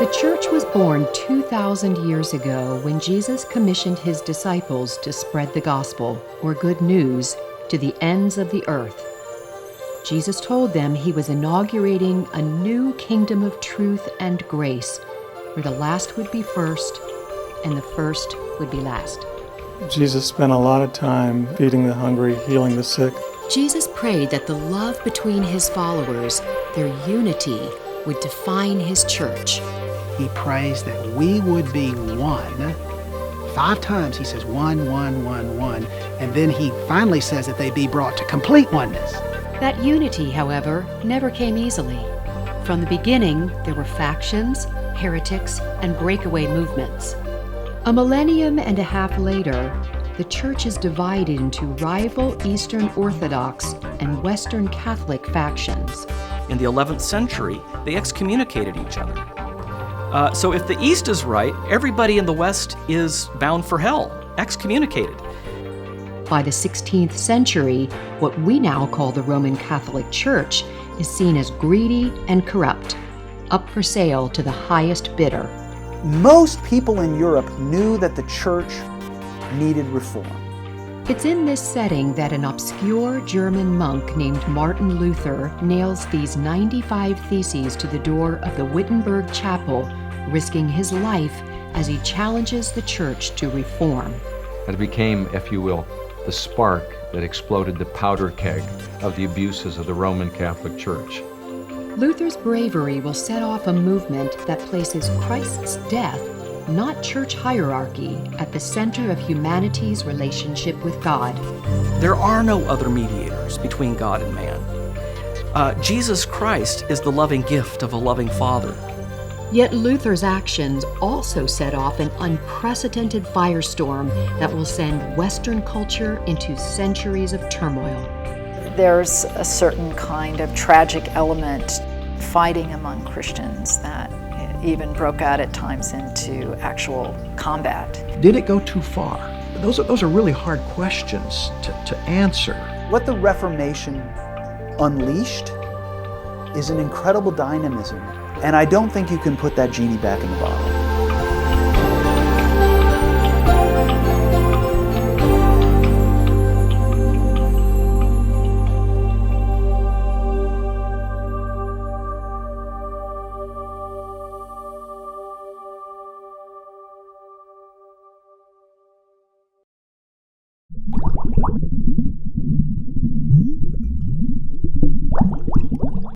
The church was born 2,000 years ago when Jesus commissioned his disciples to spread the gospel, or good news, to the ends of the earth. Jesus told them he was inaugurating a new kingdom of truth and grace, where the last would be first and the first would be last. Jesus spent a lot of time feeding the hungry, healing the sick. Jesus prayed that the love between his followers, their unity, would define his church. He prays that we would be one. 5 times he says one, and then he finally says that they be brought to complete oneness. That unity, however, never came easily. From the beginning, there were factions, heretics, and breakaway movements. A millennium and a half later, the church is divided into rival Eastern Orthodox and Western Catholic factions. In the 11th century, they excommunicated each other. So if the East is right, everybody in the West is bound for hell, excommunicated. By the 16th century, what we now call the Roman Catholic Church is seen as greedy and corrupt, up for sale to the highest bidder. Most people in Europe knew that the church needed reform. It's in this setting that an obscure German monk named Martin Luther nails these 95 theses to the door of the Wittenberg Chapel, risking his life as he challenges the church to reform. It became, if you will, the spark that exploded the powder keg of the abuses of the Roman Catholic Church. Luther's bravery will set off a movement that places Christ's death, not church hierarchy, at the center of humanity's relationship with God. There are no other mediators between God and man. Jesus Christ is the loving gift of a loving Father. Yet Luther's actions also set off an unprecedented firestorm that will send Western culture into centuries of turmoil. There's a certain kind of tragic element fighting among Christians that even broke out at times into actual combat. Did it go too far? Those are really hard questions to answer. What the Reformation unleashed is an incredible dynamism, and I don't think you can put that genie back in the bottle.